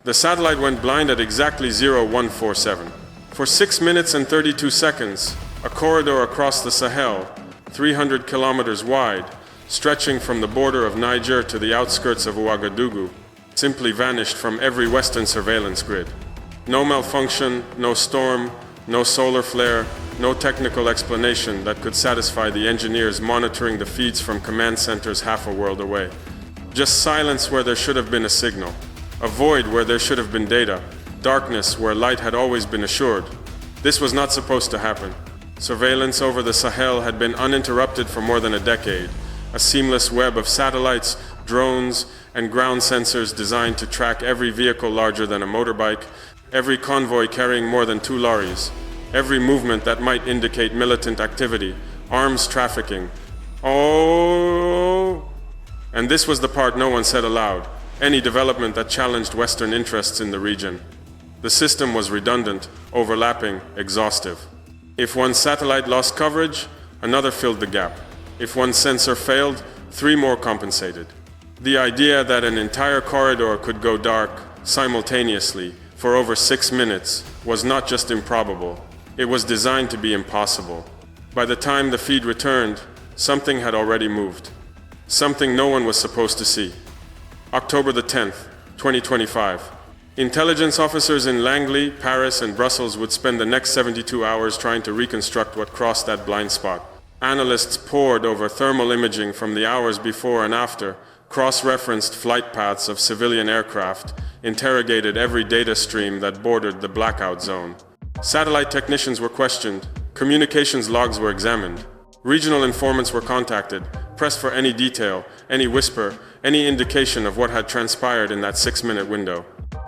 The satellite went blind at exactly 0147. For 6 minutes and 32 seconds, a corridor across the Sahel, 300 kilometers wide, stretching from the border of Niger to the outskirts of Ouagadougou, simply vanished from every Western surveillance grid. No malfunction, no storm, no solar flare, no technical explanation that could satisfy the engineers monitoring the feeds from command centers half a world away. Just silence where there should have been a signal, a void where there should have been data, darkness where light had always been assured. This was not supposed to happen. Surveillance over the Sahel had been uninterrupted for more than a decade, a seamless web of satellites, drones, and ground sensors designed to track every vehicle larger than a motorbike, every convoy carrying more than 2 lorries, every movement that might indicate militant activity, arms trafficking. Oh! And this was the part no one said aloud, any development that challenged Western interests in the region. The system was redundant, overlapping, exhaustive. If one satellite lost coverage, another filled the gap. If one sensor failed, 3 more compensated. The idea that an entire corridor could go dark simultaneously for over 6 minutes was not just improbable, it was designed to be impossible. By the time the feed returned, something had already moved. Something no one was supposed to see. October the 10th, 2025. Intelligence officers in Langley, Paris, and Brussels would spend the next 72 hours trying to reconstruct what crossed that blind spot. Analysts pored over thermal imaging from the hours before and after, cross-referenced flight paths of civilian aircraft, interrogated every data stream that bordered the blackout zone. Satellite technicians were questioned, communications logs were examined, regional informants were contacted, pressed for any detail, any whisper, any indication of what had transpired in that 6-minute window.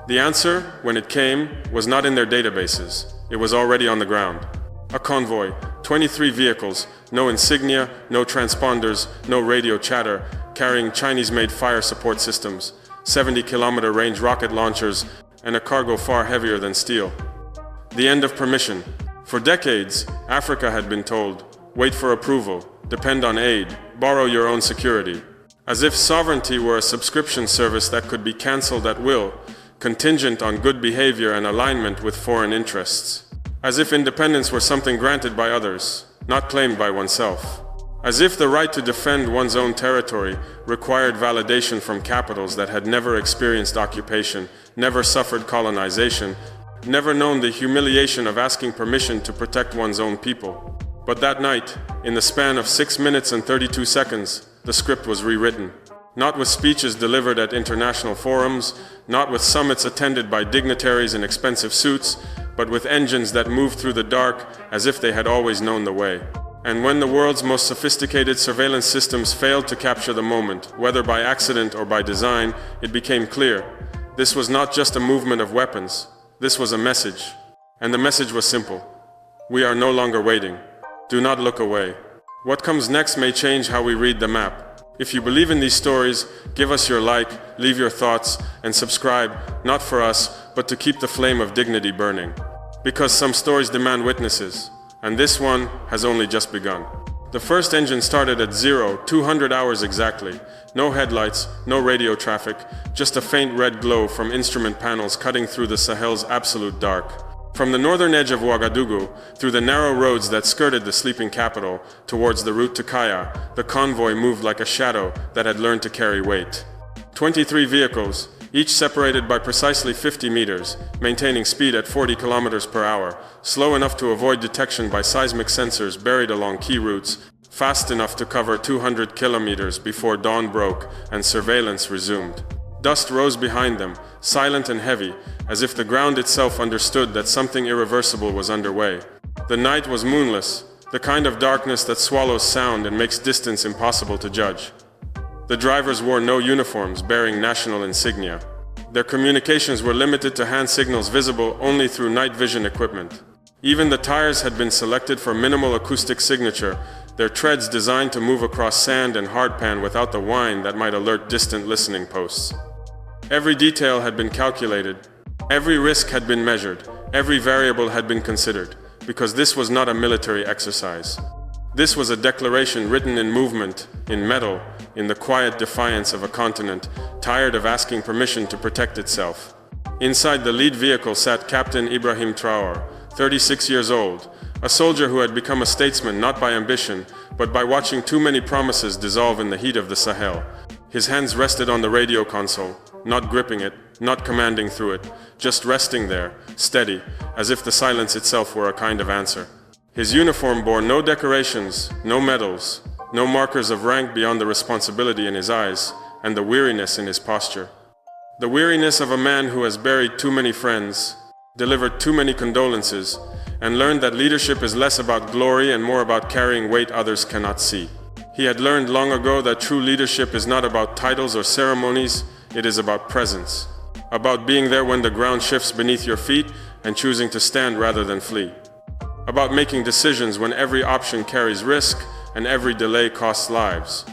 The answer, when it came, was not in their databases. It was already on the ground. A convoy, 23 vehicles, no insignia, no transponders, no radio chatter, carrying Chinese-made fire support systems, 70-kilometer range rocket launchers, and a cargo far heavier than steel. The end of permission. For decades, Africa had been told, wait for approval, depend on aid, borrow your own security. As if sovereignty were a subscription service that could be cancelled at will, contingent on good behavior and alignment with foreign interests. As if independence were something granted by others, not claimed by oneself. As if the right to defend one's own territory required validation from capitals that had never experienced occupation, never suffered colonization, never known the humiliation of asking permission to protect one's own people. But that night, in the span of 6 minutes and 32 seconds, the script was rewritten. Not with speeches delivered at international forums, not with summits attended by dignitaries in expensive suits, but with engines that moved through the dark as if they had always known the way. And when the world's most sophisticated surveillance systems failed to capture the moment, whether by accident or by design, it became clear. This was not just a movement of weapons. This was a message. And the message was simple. We are no longer waiting. Do not look away. What comes next may change how we read the map. If you believe in these stories, give us your like, leave your thoughts, and subscribe, not for us, but to keep the flame of dignity burning. Because some stories demand witnesses, and this one has only just begun. The first engine started at 200 hours exactly. No headlights, no radio traffic, just a faint red glow from instrument panels cutting through the Sahel's absolute dark. From the northern edge of Ouagadougou, through the narrow roads that skirted the sleeping capital, towards the route to Kaya, the convoy moved like a shadow that had learned to carry weight. 23 vehicles, each separated by precisely 50 meters, maintaining speed at 40 kilometers per hour, slow enough to avoid detection by seismic sensors buried along key routes, fast enough to cover 200 kilometers before dawn broke and surveillance resumed. Dust rose behind them, silent and heavy, as if the ground itself understood that something irreversible was underway. The night was moonless, the kind of darkness that swallows sound and makes distance impossible to judge. The drivers wore no uniforms bearing national insignia. Their communications were limited to hand signals visible only through night vision equipment. Even the tires had been selected for minimal acoustic signature, their treads designed to move across sand and hardpan without the whine that might alert distant listening posts. Every detail had been calculated, every risk had been measured, every variable had been considered, because this was not a military exercise. This was a declaration written in movement, in metal, in the quiet defiance of a continent, tired of asking permission to protect itself. Inside the lead vehicle sat Captain Ibrahim Traore, 36 years old, a soldier who had become a statesman not by ambition, but by watching too many promises dissolve in the heat of the Sahel. His hands rested on the radio console, not gripping it, not commanding through it, just resting there, steady, as if the silence itself were a kind of answer. His uniform bore no decorations, no medals, no markers of rank beyond the responsibility in his eyes and the weariness in his posture. The weariness of a man who has buried too many friends, delivered too many condolences, and learned that leadership is less about glory and more about carrying weight others cannot see. He had learned long ago that true leadership is not about titles or ceremonies, it is about presence. About being there when the ground shifts beneath your feet and choosing to stand rather than flee. About making decisions when every option carries risk and every delay costs lives.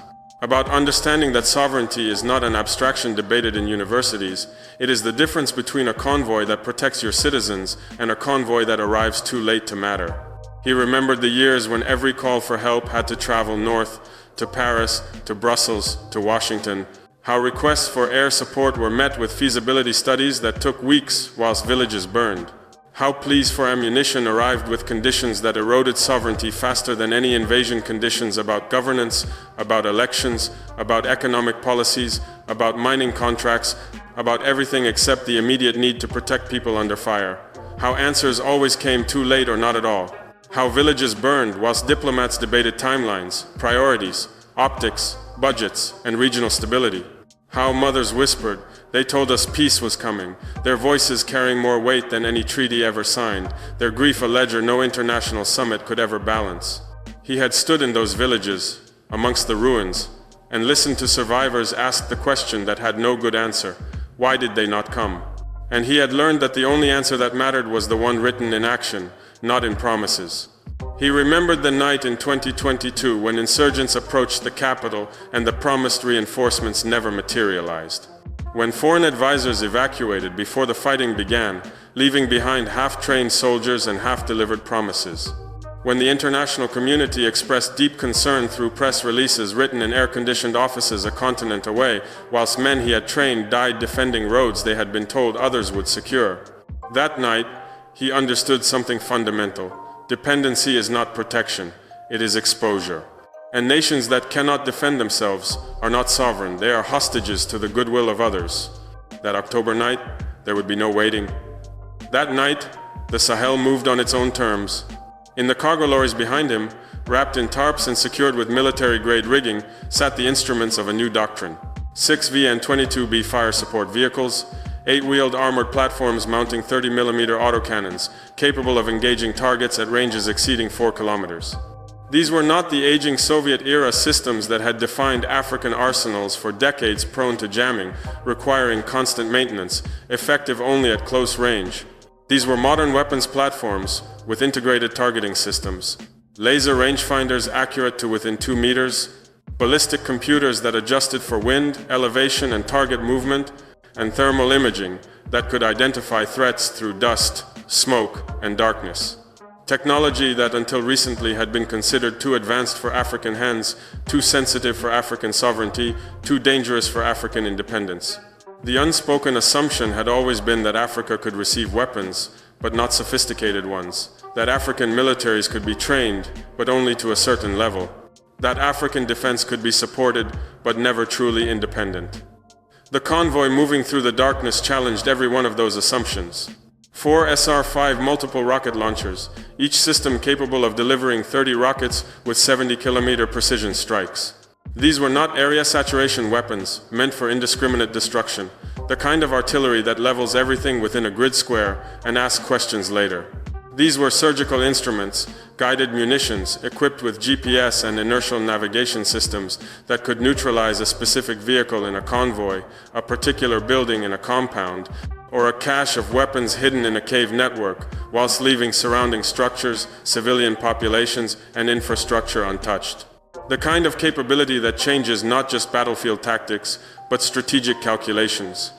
About understanding that sovereignty is not an abstraction debated in universities, it is the difference between a convoy that protects your citizens and a convoy that arrives too late to matter. He remembered the years when every call for help had to travel north, to Paris, to Brussels, to Washington, how requests for air support were met with feasibility studies that took weeks whilst villages burned. How pleas for ammunition arrived with conditions that eroded sovereignty faster than any invasion conditions about governance, about elections, about economic policies, about mining contracts, about everything except the immediate need to protect people under fire. How answers always came too late or not at all. How villages burned whilst diplomats debated timelines, priorities, optics, budgets, and regional stability. How mothers whispered, they told us peace was coming, their voices carrying more weight than any treaty ever signed, their grief a ledger no international summit could ever balance. He had stood in those villages, amongst the ruins, and listened to survivors ask the question that had no good answer: why did they not come? And he had learned that the only answer that mattered was the one written in action, not in promises. He remembered the night in 2022 when insurgents approached the capital and the promised reinforcements never materialized. When foreign advisors evacuated before the fighting began, leaving behind half-trained soldiers and half-delivered promises. When the international community expressed deep concern through press releases written in air-conditioned offices a continent away, whilst men he had trained died defending roads they had been told others would secure. That night, he understood something fundamental. Dependency is not protection, it is exposure. And nations that cannot defend themselves are not sovereign, they are hostages to the goodwill of others. That October night, there would be no waiting. That night, the Sahel moved on its own terms. In the cargo lorries behind him, wrapped in tarps and secured with military-grade rigging, sat the instruments of a new doctrine. 6V and 22B fire support vehicles, 8-wheeled armored platforms mounting 30mm autocannons, capable of engaging targets at ranges exceeding 4 kilometers. These were not the aging Soviet-era systems that had defined African arsenals for decades, prone to jamming, requiring constant maintenance, effective only at close range. These were modern weapons platforms with integrated targeting systems, laser rangefinders accurate to within 2 meters, ballistic computers that adjusted for wind, elevation, and target movement, and thermal imaging that could identify threats through dust, smoke, and darkness. Technology that until recently had been considered too advanced for African hands, too sensitive for African sovereignty, too dangerous for African independence. The unspoken assumption had always been that Africa could receive weapons, but not sophisticated ones, that African militaries could be trained, but only to a certain level, that African defense could be supported, but never truly independent. The convoy moving through the darkness challenged every one of those assumptions. 4 SR-5 multiple rocket launchers, each system capable of delivering 30 rockets with 70-kilometer precision strikes. These were not area saturation weapons meant for indiscriminate destruction, the kind of artillery that levels everything within a grid square and asks questions later. These were surgical instruments, guided munitions equipped with GPS and inertial navigation systems that could neutralize a specific vehicle in a convoy, a particular building in a compound, or a cache of weapons hidden in a cave network, whilst leaving surrounding structures, civilian populations, and infrastructure untouched. The kind of capability that changes not just battlefield tactics, but strategic calculations.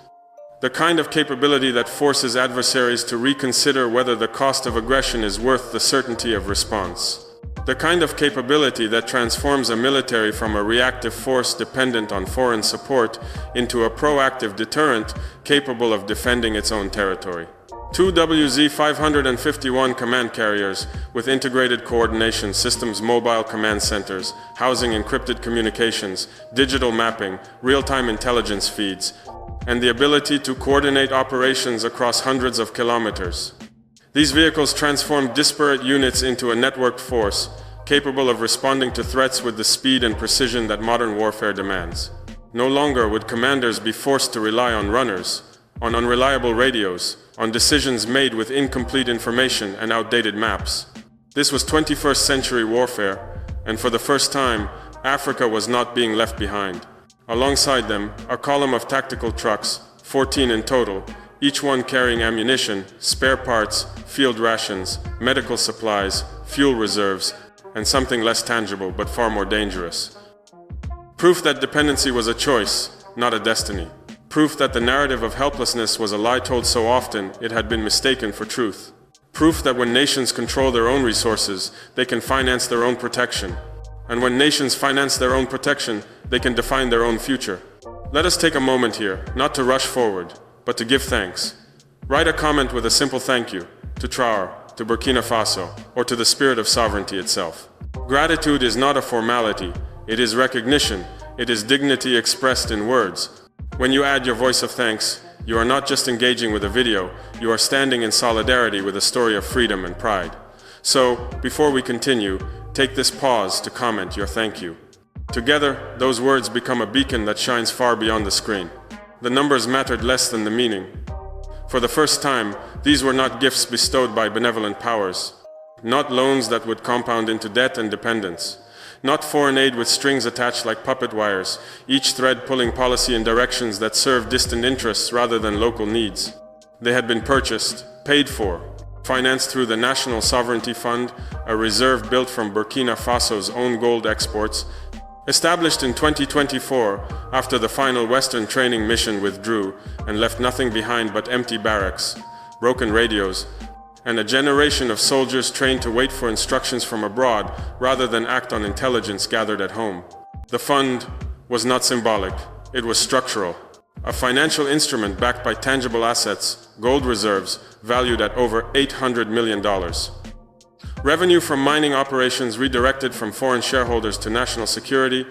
The kind of capability that forces adversaries to reconsider whether the cost of aggression is worth the certainty of response. The kind of capability that transforms a military from a reactive force dependent on foreign support into a proactive deterrent capable of defending its own territory. Two WZ-551 command carriers with integrated coordination systems, mobile command centers, housing encrypted communications, digital mapping, real-time intelligence feeds, and the ability to coordinate operations across hundreds of kilometers. These vehicles transform disparate units into a networked force, capable of responding to threats with the speed and precision that modern warfare demands. No longer would commanders be forced to rely on runners, on unreliable radios, on decisions made with incomplete information and outdated maps. This was 21st century warfare, and for the first time, Africa was not being left behind. Alongside them, a column of tactical trucks, 14 in total, each one carrying ammunition, spare parts, field rations, medical supplies, fuel reserves, and something less tangible but far more dangerous. Proof that dependency was a choice, not a destiny. Proof that the narrative of helplessness was a lie told so often it had been mistaken for truth. Proof that when nations control their own resources, they can finance their own protection. And when nations finance their own protection, they can define their own future. Let us take a moment here, not to rush forward, but to give thanks. Write a comment with a simple thank you, to Traore, to Burkina Faso, or to the spirit of sovereignty itself. Gratitude is not a formality, it is recognition, it is dignity expressed in words. When you add your voice of thanks, you are not just engaging with a video, you are standing in solidarity with a story of freedom and pride. So, before we continue, take this pause to comment your thank you. Together, those words become a beacon that shines far beyond the screen. The numbers mattered less than the meaning. For the first time, these were not gifts bestowed by benevolent powers, not loans that would compound into debt and dependence, not foreign aid with strings attached like puppet wires, each thread pulling policy in directions that serve distant interests rather than local needs. They had been purchased, paid for, financed through the National Sovereignty Fund, a reserve built from Burkina Faso's own gold exports, established in 2024 after the final Western training mission withdrew and left nothing behind but empty barracks, broken radios, and a generation of soldiers trained to wait for instructions from abroad rather than act on intelligence gathered at home. The fund was not symbolic, it was structural. A financial instrument backed by tangible assets, gold reserves, valued at over $800 million. Revenue from mining operations redirected from foreign shareholders to national security,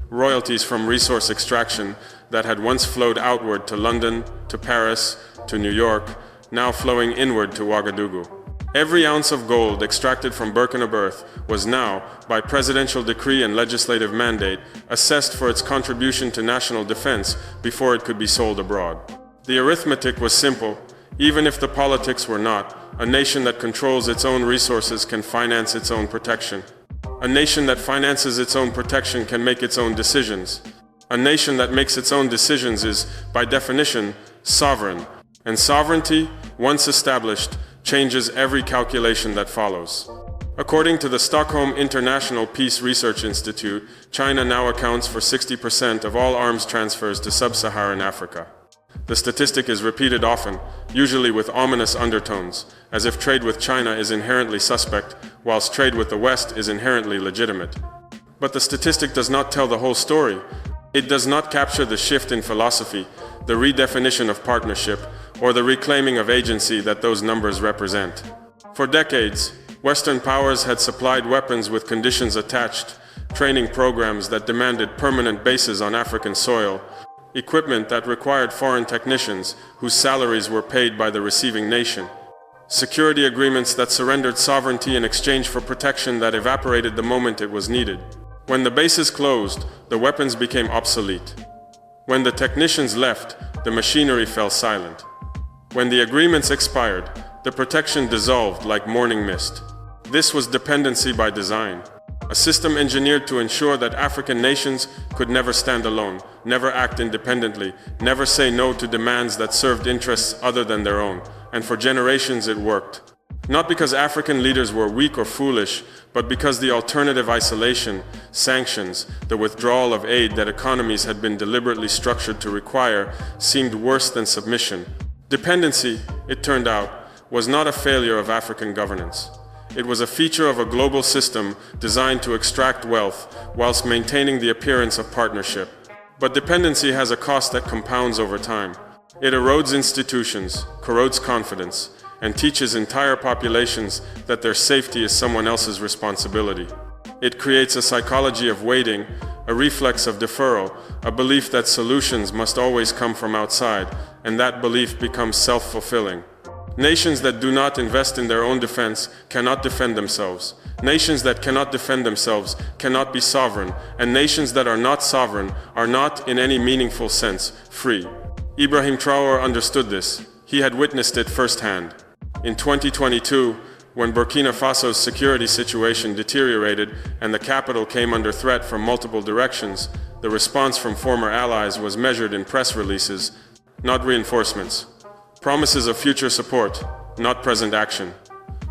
royalties from resource extraction that had once flowed outward to London, to Paris, to New York, now flowing inward to Ouagadougou. Every ounce of gold extracted from Burkina Faso was now, by presidential decree and legislative mandate, assessed for its contribution to national defense before it could be sold abroad. The arithmetic was simple, even if the politics were not. A nation that controls its own resources can finance its own protection. A nation that finances its own protection can make its own decisions. A nation that makes its own decisions is, by definition, sovereign. And sovereignty, once established, changes every calculation that follows. According to the Stockholm International Peace Research Institute, China now accounts for 60% of all arms transfers to sub-Saharan Africa. The statistic is repeated often, usually with ominous undertones, as if trade with China is inherently suspect, whilst trade with the West is inherently legitimate. But the statistic does not tell the whole story. It does not capture the shift in philosophy, the redefinition of partnership, or the reclaiming of agency that those numbers represent. For decades, Western powers had supplied weapons with conditions attached, training programs that demanded permanent bases on African soil, equipment that required foreign technicians whose salaries were paid by the receiving nation, security agreements that surrendered sovereignty in exchange for protection that evaporated the moment it was needed. When the bases closed, the weapons became obsolete. When the technicians left, the machinery fell silent. When the agreements expired, the protection dissolved like morning mist. This was dependency by design, a system engineered to ensure that African nations could never stand alone, never act independently, never say no to demands that served interests other than their own, and for generations it worked. Not because African leaders were weak or foolish, but because the alternative isolation, sanctions, the withdrawal of aid that economies had been deliberately structured to require seemed worse than submission. Dependency, it turned out, was not a failure of African governance. It was a feature of a global system designed to extract wealth whilst maintaining the appearance of partnership. But dependency has a cost that compounds over time. It erodes institutions, corrodes confidence, and teaches entire populations that their safety is someone else's responsibility. It creates a psychology of waiting, a reflex of deferral, a belief that solutions must always come from outside, and that belief becomes self-fulfilling. Nations that do not invest in their own defense cannot defend themselves. Nations that cannot defend themselves cannot be sovereign, and nations that are not sovereign are not, in any meaningful sense, free. Ibrahim Traoré understood this. He had witnessed it firsthand. In 2022, when Burkina Faso's security situation deteriorated and the capital came under threat from multiple directions, the response from former allies was measured in press releases, not reinforcements. Promises of future support, not present action.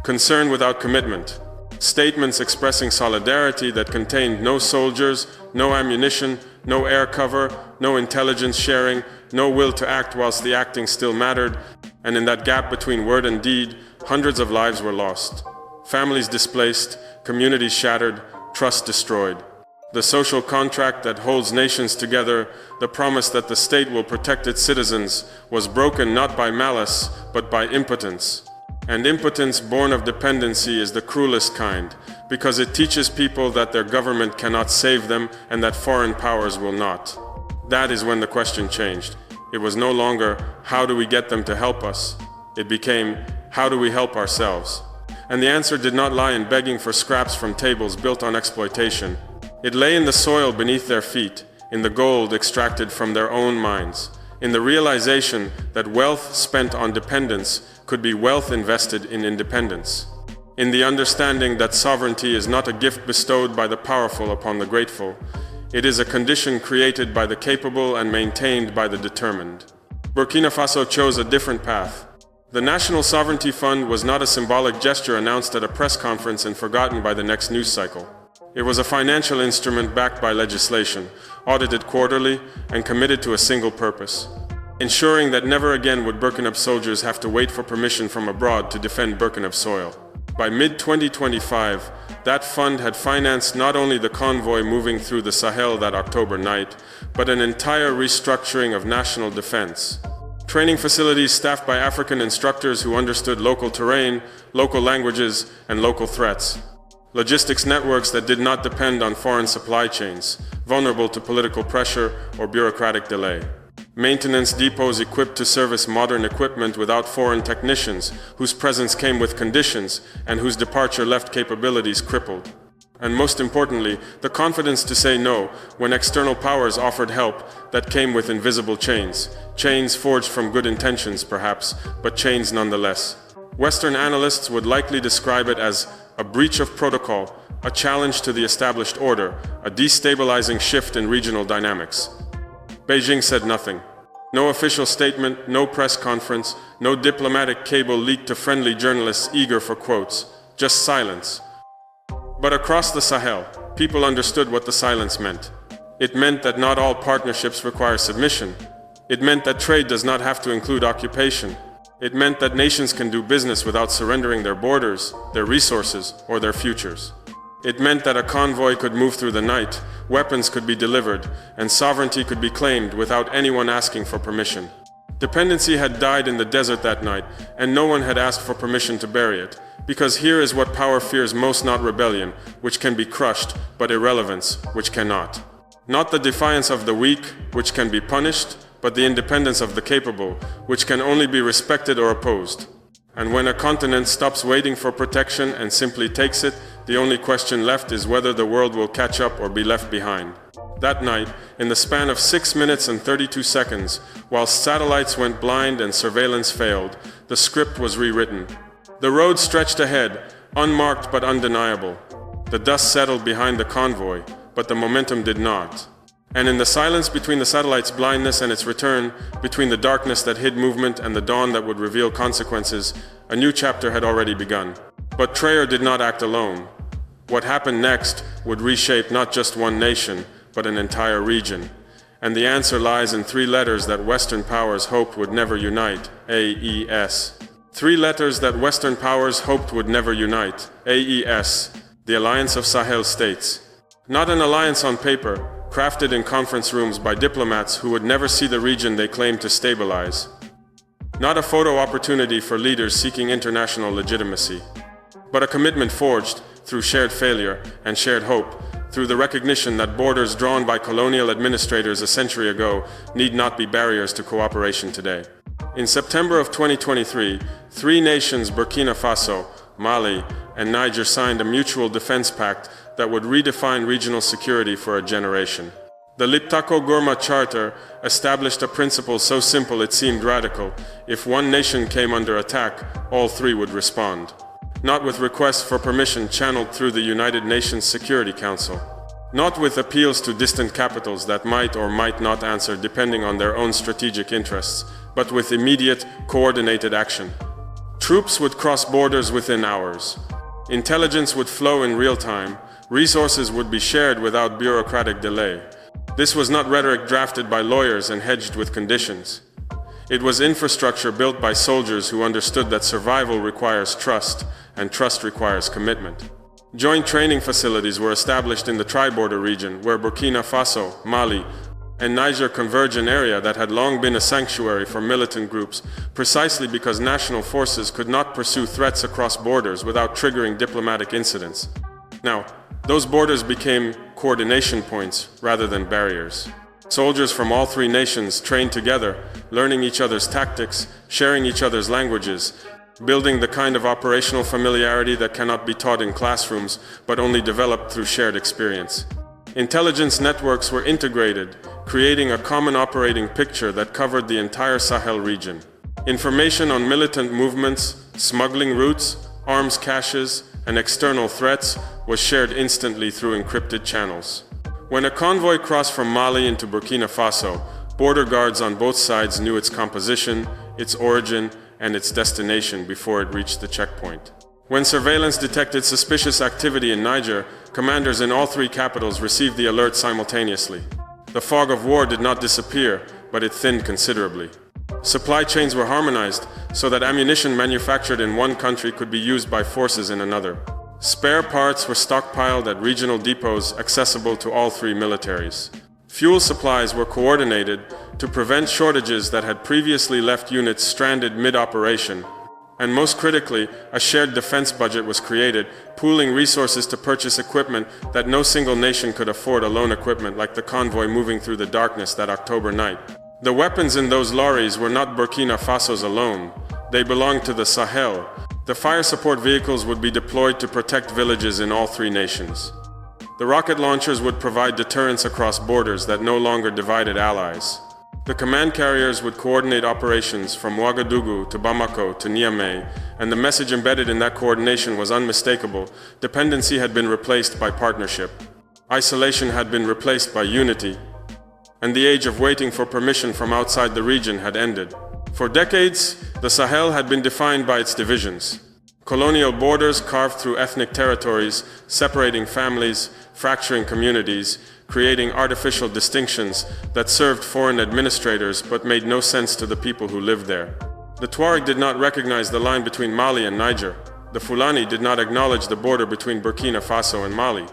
Concern without commitment. Statements expressing solidarity that contained no soldiers, no ammunition, no air cover, no intelligence sharing, no will to act whilst the acting still mattered, and in that gap between word and deed, hundreds of lives were lost. Families displaced, communities shattered, trust destroyed. The social contract that holds nations together, the promise that the state will protect its citizens, was broken not by malice, but by impotence. And impotence born of dependency is the cruelest kind, because it teaches people that their government cannot save them and that foreign powers will not. That is when the question changed. It was no longer, how do we get them to help us? It became, how do we help ourselves? And the answer did not lie in begging for scraps from tables built on exploitation. It lay in the soil beneath their feet, in the gold extracted from their own minds, in the realization that wealth spent on dependence could be wealth invested in independence, in the understanding that sovereignty is not a gift bestowed by the powerful upon the grateful. It is a condition created by the capable and maintained by the determined. Burkina Faso chose a different path. The National Sovereignty Fund was not a symbolic gesture announced at a press conference and forgotten by the next news cycle. It was a financial instrument backed by legislation, audited quarterly, and committed to a single purpose: ensuring that never again would Burkina soldiers have to wait for permission from abroad to defend Burkina soil. By mid-2025, that fund had financed not only the convoy moving through the Sahel that October night, but an entire restructuring of national defense. Training facilities staffed by African instructors who understood local terrain, local languages, and local threats. Logistics networks that did not depend on foreign supply chains, vulnerable to political pressure or bureaucratic delay. Maintenance depots equipped to service modern equipment without foreign technicians, whose presence came with conditions and whose departure left capabilities crippled. And most importantly, the confidence to say no when external powers offered help that came with invisible chains. Chains forged from good intentions, perhaps, but chains nonetheless. Western analysts would likely describe it as a breach of protocol, a challenge to the established order, a destabilizing shift in regional dynamics. Beijing said nothing. No official statement, no press conference, no diplomatic cable leaked to friendly journalists eager for quotes, just silence. But across the Sahel, people understood what the silence meant. It meant that not all partnerships require submission. It meant that trade does not have to include occupation. It meant that nations can do business without surrendering their borders, their resources, or their futures. It meant that a convoy could move through the night, weapons could be delivered, and sovereignty could be claimed without anyone asking for permission. Dependency had died in the desert that night, and no one had asked for permission to bury it. Because here is what power fears most: not rebellion, which can be crushed, but irrelevance, which cannot. Not the defiance of the weak, which can be punished, but the independence of the capable, which can only be respected or opposed. And when a continent stops waiting for protection and simply takes it, the only question left is whether the world will catch up or be left behind. That night, in the span of 6 minutes and 32 seconds, while satellites went blind and surveillance failed, the script was rewritten. The road stretched ahead, unmarked but undeniable. The dust settled behind the convoy, but the momentum did not. And in the silence between the satellite's blindness and its return, between the darkness that hid movement and the dawn that would reveal consequences, a new chapter had already begun. But Traoré did not act alone. What happened next would reshape not just one nation, but an entire region. And the answer lies in 3 letters that Western powers hoped would never unite: AES. Three letters that Western powers hoped would never unite. AES, the Alliance of Sahel States. Not an alliance on paper, crafted in conference rooms by diplomats who would never see the region they claimed to stabilize. Not a photo opportunity for leaders seeking international legitimacy, but a commitment forged through shared failure and shared hope, through the recognition that borders drawn by colonial administrators a century ago need not be barriers to cooperation today. In September of 2023, three nations, Burkina Faso, Mali, and Niger, signed a mutual defense pact that would redefine regional security for a generation. The Liptako Gourma Charter established a principle so simple it seemed radical. If one nation came under attack, all three would respond. Not with requests for permission channeled through the United Nations Security Council. Not with appeals to distant capitals that might or might not answer depending on their own strategic interests, but with immediate, coordinated action. Troops would cross borders within hours. Intelligence would flow in real time. Resources would be shared without bureaucratic delay. This was not rhetoric drafted by lawyers and hedged with conditions. It was infrastructure built by soldiers who understood that survival requires trust, and trust requires commitment. Joint training facilities were established in the tri-border region, where Burkina Faso, Mali, and Niger converge, an area that had long been a sanctuary for militant groups, precisely because national forces could not pursue threats across borders without triggering diplomatic incidents. Now, those borders became coordination points rather than barriers. Soldiers from all three nations trained together, learning each other's tactics, sharing each other's languages, building the kind of operational familiarity that cannot be taught in classrooms, but only developed through shared experience. Intelligence networks were integrated, creating a common operating picture that covered the entire Sahel region. Information on militant movements, smuggling routes, arms caches, and external threats was shared instantly through encrypted channels. When a convoy crossed from Mali into Burkina Faso, border guards on both sides knew its composition, its origin, and its destination before it reached the checkpoint. When surveillance detected suspicious activity in Niger, commanders in all three capitals received the alert simultaneously. The fog of war did not disappear, but it thinned considerably. Supply chains were harmonized so that ammunition manufactured in one country could be used by forces in another. Spare parts were stockpiled at regional depots accessible to all three militaries. Fuel supplies were coordinated to prevent shortages that had previously left units stranded mid-operation. And most critically, a shared defense budget was created, pooling resources to purchase equipment that no single nation could afford alone, equipment like the convoy moving through the darkness that October night. The weapons in those lorries were not Burkina Faso's alone. They belonged to the Sahel. The fire support vehicles would be deployed to protect villages in all three nations. The rocket launchers would provide deterrence across borders that no longer divided allies. The command carriers would coordinate operations from Ouagadougou to Bamako to Niamey, and the message embedded in that coordination was unmistakable. Dependency had been replaced by partnership. Isolation had been replaced by unity. And the age of waiting for permission from outside the region had ended. For decades, the Sahel had been defined by its divisions. Colonial borders carved through ethnic territories, separating families, fracturing communities, creating artificial distinctions that served foreign administrators but made no sense to the people who lived there. The Tuareg did not recognize the line between Mali and Niger. The Fulani did not acknowledge the border between Burkina Faso and Mali.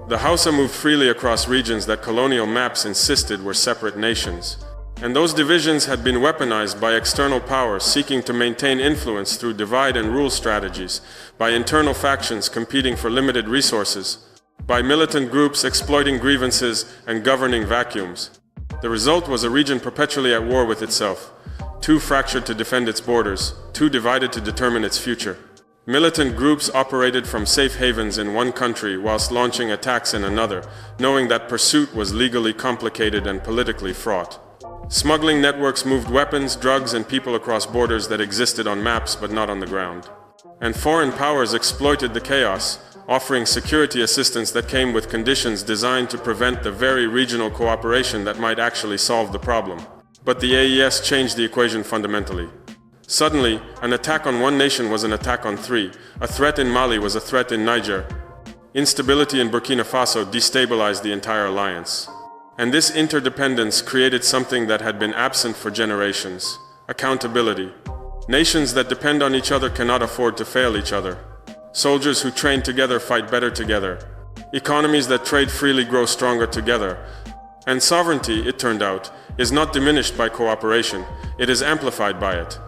The Hausa moved freely across regions that colonial maps insisted were separate nations. And those divisions had been weaponized by external powers seeking to maintain influence through divide and rule strategies, by internal factions competing for limited resources, by militant groups exploiting grievances and governing vacuums. The result was a region perpetually at war with itself, too fractured to defend its borders, too divided to determine its future. Militant groups operated from safe havens in one country whilst launching attacks in another, knowing that pursuit was legally complicated and politically fraught. Smuggling networks moved weapons, drugs, and people across borders that existed on maps but not on the ground. And foreign powers exploited the chaos, offering security assistance that came with conditions designed to prevent the very regional cooperation that might actually solve the problem. But the AES changed the equation fundamentally. Suddenly, an attack on one nation was an attack on three. A threat in Mali was a threat in Niger. Instability in Burkina Faso destabilized the entire alliance. And this interdependence created something that had been absent for generations: accountability. Nations that depend on each other cannot afford to fail each other. Soldiers who train together fight better together. Economies that trade freely grow stronger together. And sovereignty, it turned out, is not diminished by cooperation, it is amplified by it.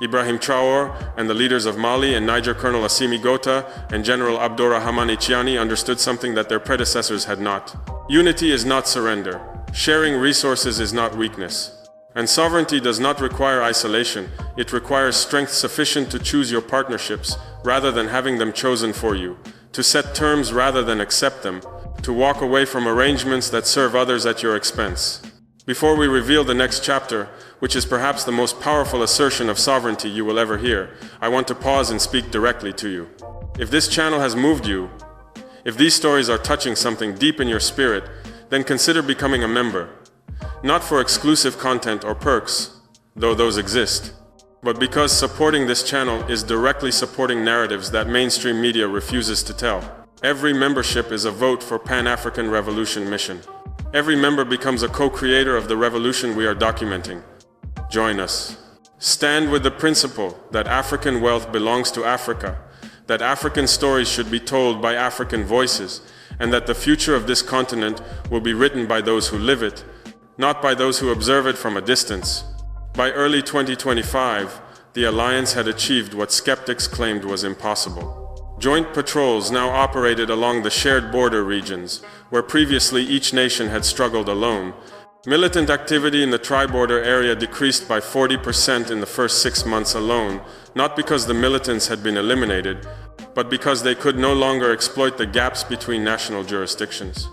Ibrahim Traore and the leaders of Mali and Niger, Colonel Assimi Gota and General Abdourahmane Tiani, understood something that their predecessors had not. Unity is not surrender. Sharing resources is not weakness. And sovereignty does not require isolation, it requires strength sufficient to choose your partnerships rather than having them chosen for you, to set terms rather than accept them, to walk away from arrangements that serve others at your expense. Before we reveal the next chapter, which is perhaps the most powerful assertion of sovereignty you will ever hear, I want to pause and speak directly to you. If this channel has moved you, if these stories are touching something deep in your spirit, then consider becoming a member. Not for exclusive content or perks, though those exist, but because supporting this channel is directly supporting narratives that mainstream media refuses to tell. Every membership is a vote for Pan-African Revolution mission. Every member becomes a co-creator of the revolution we are documenting. Join us. Stand with the principle that African wealth belongs to Africa, that African stories should be told by African voices, and that the future of this continent will be written by those who live it, not by those who observe it from a distance. By early 2025, the alliance had achieved what skeptics claimed was impossible. Joint patrols now operated along the shared border regions, where previously each nation had struggled alone. Militant activity in the tri-border area decreased by 40% in the first 6 months alone, not because the militants had been eliminated, but because they could no longer exploit the gaps between national jurisdictions.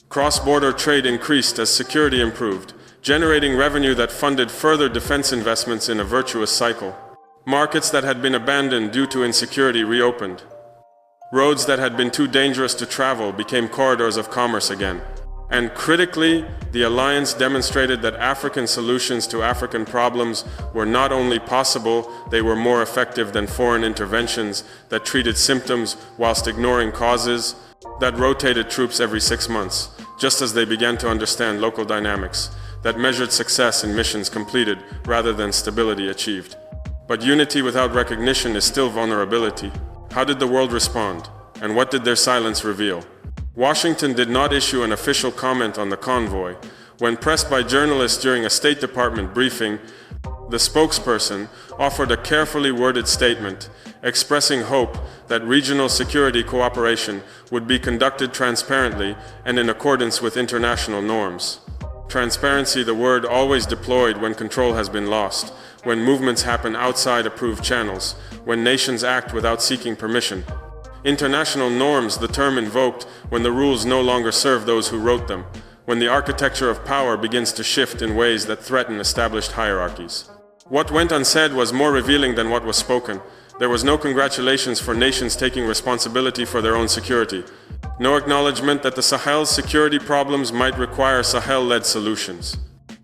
Cross-border trade increased as security improved, generating revenue that funded further defense investments in a virtuous cycle. Markets that had been abandoned due to insecurity reopened. Roads that had been too dangerous to travel became corridors of commerce again. And critically, the alliance demonstrated that African solutions to African problems were not only possible, they were more effective than foreign interventions that treated symptoms whilst ignoring causes, that rotated troops every 6 months, just as they began to understand local dynamics, that measured success in missions completed rather than stability achieved. But unity without recognition is still vulnerability. How did the world respond? And what did their silence reveal? Washington did not issue an official comment on the convoy. When pressed by journalists during a State Department briefing, the spokesperson offered a carefully worded statement, expressing hope that regional security cooperation would be conducted transparently and in accordance with international norms. Transparency, the word always deployed when control has been lost, when movements happen outside approved channels, when nations act without seeking permission. International norms, the term invoked when the rules no longer serve those who wrote them, when the architecture of power begins to shift in ways that threaten established hierarchies. What went unsaid was more revealing than what was spoken. There was no congratulations for nations taking responsibility for their own security. No acknowledgement that the Sahel's security problems might require Sahel-led solutions.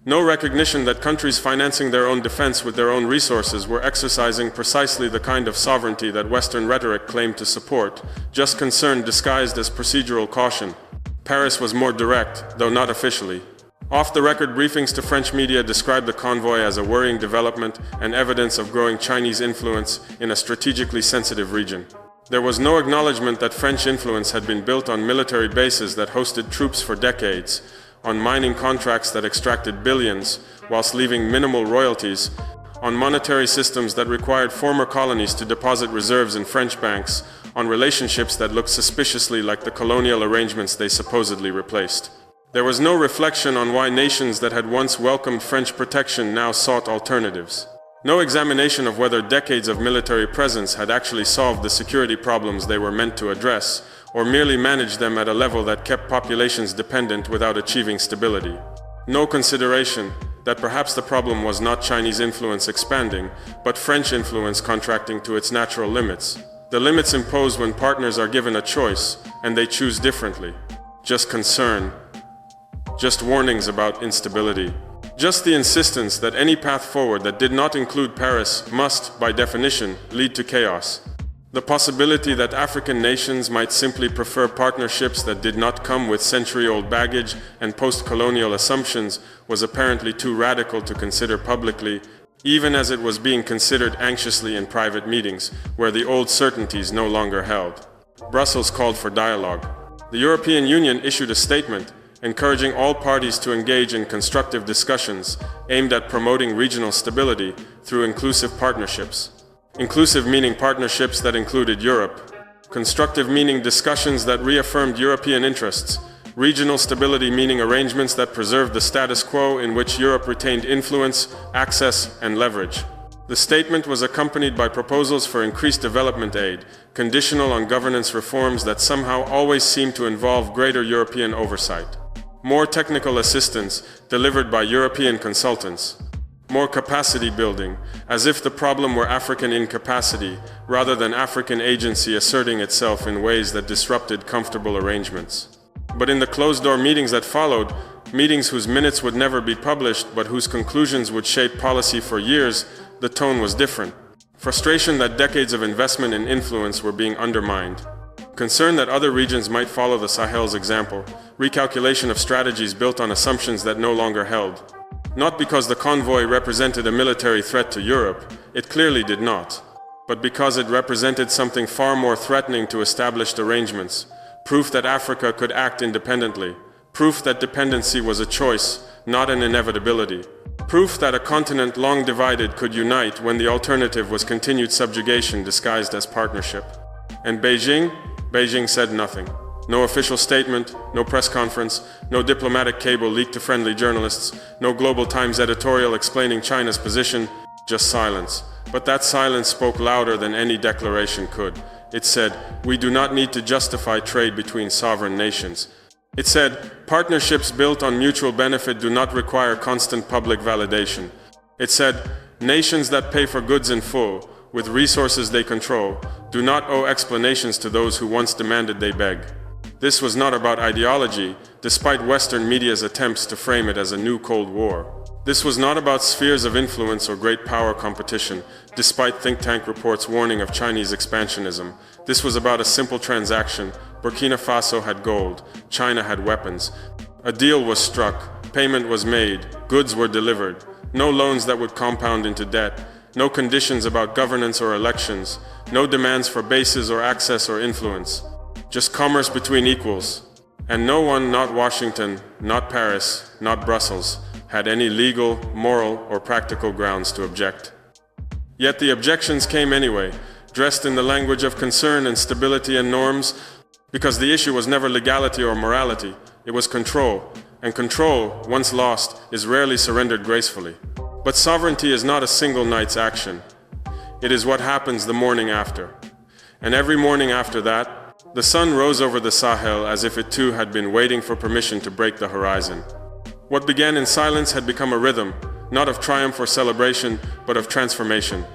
No recognition that countries financing their own defense with their own resources were exercising precisely the kind of sovereignty that Western rhetoric claimed to support, just concern disguised as procedural caution. Paris was more direct, though not officially. Off-the-record briefings to French media described the convoy as a worrying development and evidence of growing Chinese influence in a strategically sensitive region. There was no acknowledgement that French influence had been built on military bases that hosted troops for decades, on mining contracts that extracted billions whilst leaving minimal royalties, on monetary systems that required former colonies to deposit reserves in French banks, on relationships that looked suspiciously like the colonial arrangements they supposedly replaced. There was no reflection on why nations that had once welcomed French protection now sought alternatives. No examination of whether decades of military presence had actually solved the security problems they were meant to address, or merely managed them at a level that kept populations dependent without achieving stability. No consideration that perhaps the problem was not Chinese influence expanding, but French influence contracting to its natural limits. The limits imposed when partners are given a choice, and they choose differently. Just concern. Just warnings about instability. Just the insistence that any path forward that did not include Paris must, by definition, lead to chaos. The possibility that African nations might simply prefer partnerships that did not come with century-old baggage and post-colonial assumptions was apparently too radical to consider publicly, even as it was being considered anxiously in private meetings where the old certainties no longer held. Brussels called for dialogue. The European Union issued a statement encouraging all parties to engage in constructive discussions aimed at promoting regional stability through inclusive partnerships. Inclusive meaning partnerships that included Europe. Constructive meaning discussions that reaffirmed European interests. Regional stability meaning arrangements that preserved the status quo in which Europe retained influence, access, and leverage. The statement was accompanied by proposals for increased development aid, conditional on governance reforms that somehow always seem to involve greater European oversight. More technical assistance delivered by European consultants. More capacity building, as if the problem were African incapacity rather than African agency asserting itself in ways that disrupted comfortable arrangements. But in the closed-door meetings that followed, meetings whose minutes would never be published but whose conclusions would shape policy for years, the tone was different. Frustration that decades of investment and influence were being undermined. Concern that other regions might follow the Sahel's example. Recalculation of strategies built on assumptions that no longer held. Not because the convoy represented a military threat to Europe, it clearly did not, but because it represented something far more threatening to established arrangements. Proof that Africa could act independently. Proof that dependency was a choice, not an inevitability. Proof that a continent long divided could unite when the alternative was continued subjugation disguised as partnership. And Beijing said nothing. No official statement, no press conference, no diplomatic cable leaked to friendly journalists, no Global Times editorial explaining China's position, just silence. But that silence spoke louder than any declaration could. It said, "We do not need to justify trade between sovereign nations." It said, "Partnerships built on mutual benefit do not require constant public validation." It said, "Nations that pay for goods in full, with resources they control, do not owe explanations to those who once demanded they beg." This was not about ideology, despite Western media's attempts to frame it as a new Cold War. This was not about spheres of influence or great power competition, despite think tank reports warning of Chinese expansionism. This was about a simple transaction. Burkina Faso had gold, China had weapons. A deal was struck, payment was made, goods were delivered. No loans that would compound into debt, no conditions about governance or elections, no demands for bases or access or influence. Just commerce between equals. And no one, not Washington, not Paris, not Brussels, had any legal, moral, or practical grounds to object. Yet the objections came anyway, dressed in the language of concern and stability and norms, because the issue was never legality or morality, it was control, and control, once lost, is rarely surrendered gracefully. But sovereignty is not a single night's action. It is what happens the morning after. And every morning after that, the sun rose over the Sahel as if it too had been waiting for permission to break the horizon. What began in silence had become a rhythm, not of triumph or celebration, but of transformation.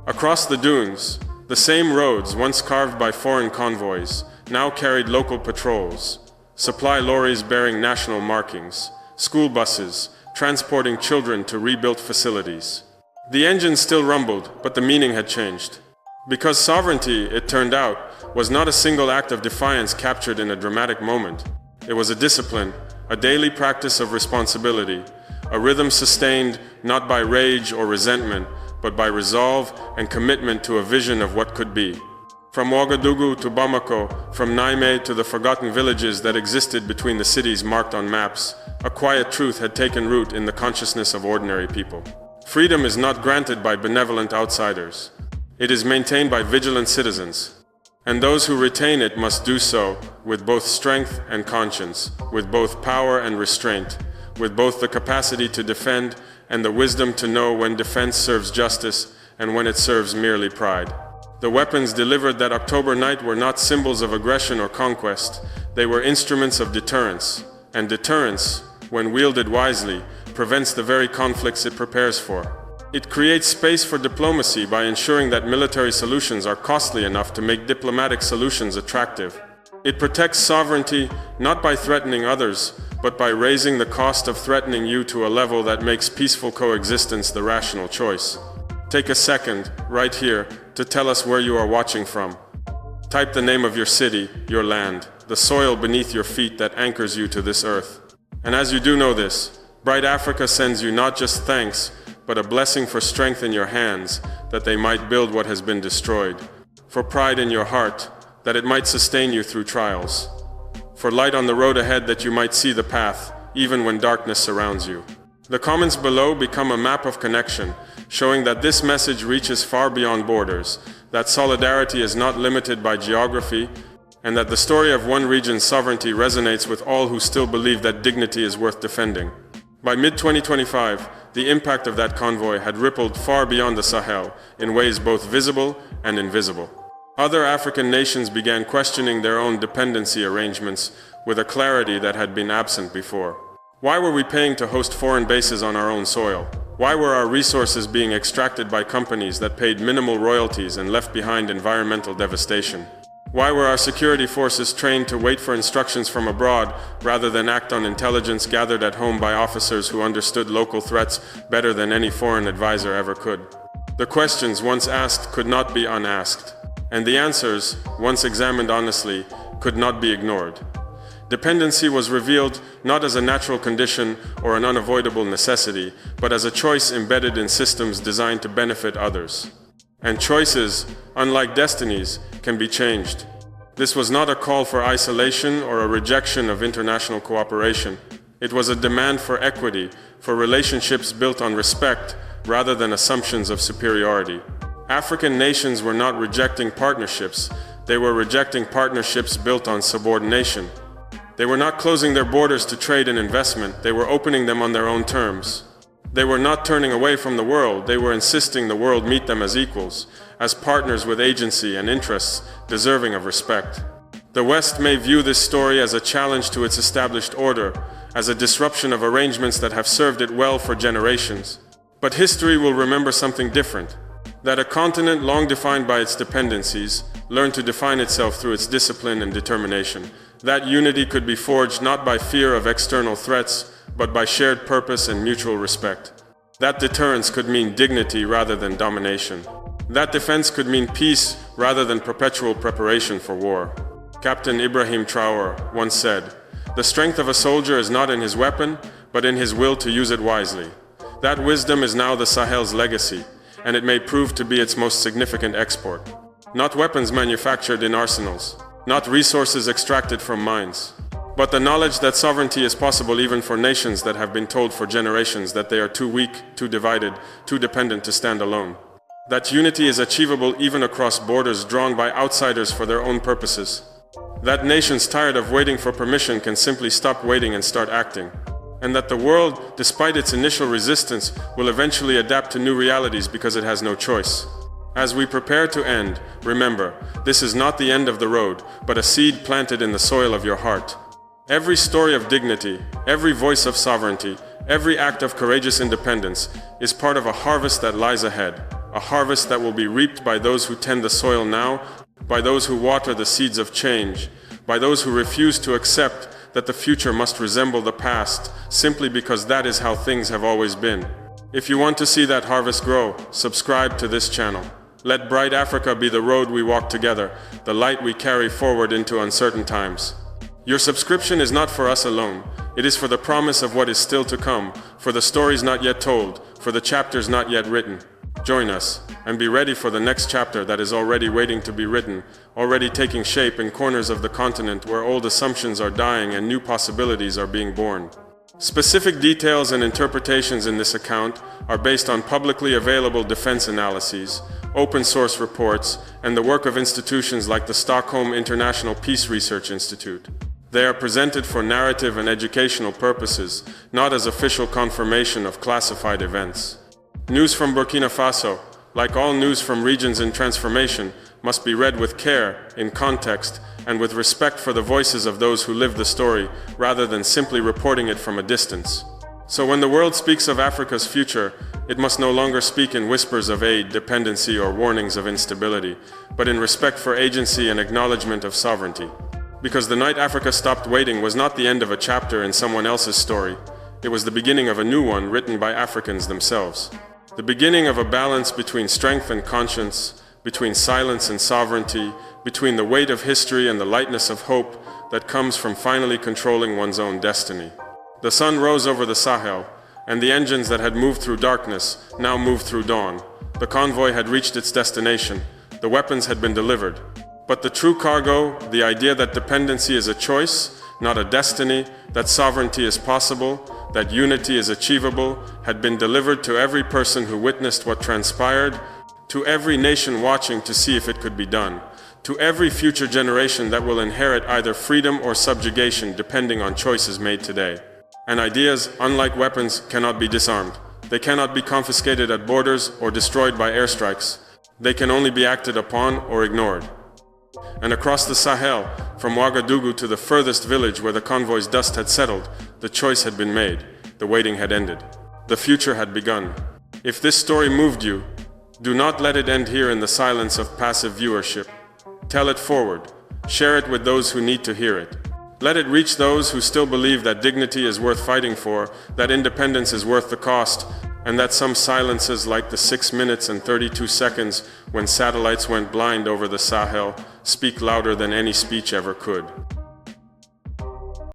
Across the dunes, the same roads once carved by foreign convoys now carried local patrols, supply lorries bearing national markings, school buses transporting children to rebuilt facilities. The engine still rumbled, but the meaning had changed. Because sovereignty, it turned out, was not a single act of defiance captured in a dramatic moment. It was a discipline, a daily practice of responsibility, a rhythm sustained not by rage or resentment, but by resolve and commitment to a vision of what could be. From Ouagadougou to Bamako, from Niamey to the forgotten villages that existed between the cities marked on maps, a quiet truth had taken root in the consciousness of ordinary people. Freedom is not granted by benevolent outsiders. It is maintained by vigilant citizens. And those who retain it must do so with both strength and conscience, with both power and restraint, with both the capacity to defend and the wisdom to know when defense serves justice and when it serves merely pride. The weapons delivered that October night were not symbols of aggression or conquest, they were instruments of deterrence. And deterrence, when wielded wisely, prevents the very conflicts it prepares for. It creates space for diplomacy by ensuring that military solutions are costly enough to make diplomatic solutions attractive. It protects sovereignty not by threatening others, but by raising the cost of threatening you to a level that makes peaceful coexistence the rational choice. Take a second, right here, to tell us where you are watching from. Type the name of your city, your land, the soil beneath your feet that anchors you to this earth. And as you do know this, Bright Africa sends you not just thanks, but a blessing for strength in your hands, that they might build what has been destroyed, for pride in your heart, that it might sustain you through trials, for light on the road ahead, that you might see the path, even when darkness surrounds you. The comments below become a map of connection, showing that this message reaches far beyond borders, that solidarity is not limited by geography, and that the story of one region's sovereignty resonates with all who still believe that dignity is worth defending. By mid-2025, the impact of that convoy had rippled far beyond the Sahel, in ways both visible and invisible. Other African nations began questioning their own dependency arrangements with a clarity that had been absent before. Why were we paying to host foreign bases on our own soil? Why were our resources being extracted by companies that paid minimal royalties and left behind environmental devastation? Why were our security forces trained to wait for instructions from abroad rather than act on intelligence gathered at home by officers who understood local threats better than any foreign advisor ever could? The questions once asked could not be unasked, and the answers, once examined honestly, could not be ignored. Dependency was revealed not as a natural condition or an unavoidable necessity, but as a choice embedded in systems designed to benefit others. And choices, unlike destinies, can be changed. This was not a call for isolation or a rejection of international cooperation. It was a demand for equity, for relationships built on respect rather than assumptions of superiority. African nations were not rejecting partnerships, they were rejecting partnerships built on subordination. They were not closing their borders to trade and investment, they were opening them on their own terms. They were not turning away from the world, they were insisting the world meet them as equals, as partners with agency and interests deserving of respect. The West may view this story as a challenge to its established order, as a disruption of arrangements that have served it well for generations. But history will remember something different, that a continent long defined by its dependencies learned to define itself through its discipline and determination. That unity could be forged not by fear of external threats, but by shared purpose and mutual respect. That deterrence could mean dignity rather than domination. That defense could mean peace rather than perpetual preparation for war. Captain Ibrahim Traore once said, "The strength of a soldier is not in his weapon, but in his will to use it wisely." That wisdom is now the Sahel's legacy, and it may prove to be its most significant export. Not weapons manufactured in arsenals, not resources extracted from mines, but the knowledge that sovereignty is possible even for nations that have been told for generations that they are too weak, too divided, too dependent to stand alone. That unity is achievable even across borders drawn by outsiders for their own purposes. That nations tired of waiting for permission can simply stop waiting and start acting. And that the world, despite its initial resistance, will eventually adapt to new realities because it has no choice. As we prepare to end, remember, this is not the end of the road, but a seed planted in the soil of your heart. Every story of dignity, every voice of sovereignty, every act of courageous independence is part of a harvest that lies ahead, a harvest that will be reaped by those who tend the soil now, by those who water the seeds of change, by those who refuse to accept that the future must resemble the past simply because that is how things have always been. If you want to see that harvest grow, subscribe to this channel. Let Bright Africa be the road we walk together, the light we carry forward into uncertain times. Your subscription is not for us alone. It is for the promise of what is still to come, for the stories not yet told, for the chapters not yet written. Join us, and be ready for the next chapter that is already waiting to be written, already taking shape in corners of the continent where old assumptions are dying and new possibilities are being born. Specific details and interpretations in this account are based on publicly available defense analyses, open source reports, and the work of institutions like the Stockholm International Peace Research Institute. They are presented for narrative and educational purposes, not as official confirmation of classified events. News from Burkina Faso, like all news from regions in transformation, must be read with care, in context, and with respect for the voices of those who live the story, rather than simply reporting it from a distance. So when the world speaks of Africa's future, it must no longer speak in whispers of aid, dependency, or warnings of instability, but in respect for agency and acknowledgement of sovereignty. Because the night Africa stopped waiting was not the end of a chapter in someone else's story, it was the beginning of a new one written by Africans themselves. The beginning of a balance between strength and conscience, between silence and sovereignty, between the weight of history and the lightness of hope that comes from finally controlling one's own destiny. The sun rose over the Sahel, and the engines that had moved through darkness now moved through dawn. The convoy had reached its destination. The weapons had been delivered. But the true cargo, the idea that dependency is a choice, not a destiny, that sovereignty is possible, that unity is achievable, had been delivered to every person who witnessed what transpired, to every nation watching to see if it could be done, to every future generation that will inherit either freedom or subjugation depending on choices made today. And ideas, unlike weapons, cannot be disarmed. They cannot be confiscated at borders or destroyed by airstrikes. They can only be acted upon or ignored. And across the Sahel, from Ouagadougou to the furthest village where the convoy's dust had settled, the choice had been made. The waiting had ended. The future had begun. If this story moved you, do not let it end here in the silence of passive viewership. Tell it forward. Share it with those who need to hear it. Let it reach those who still believe that dignity is worth fighting for, that independence is worth the cost, and that some silences like the 6 minutes and 32 seconds when satellites went blind over the Sahel speak louder than any speech ever could.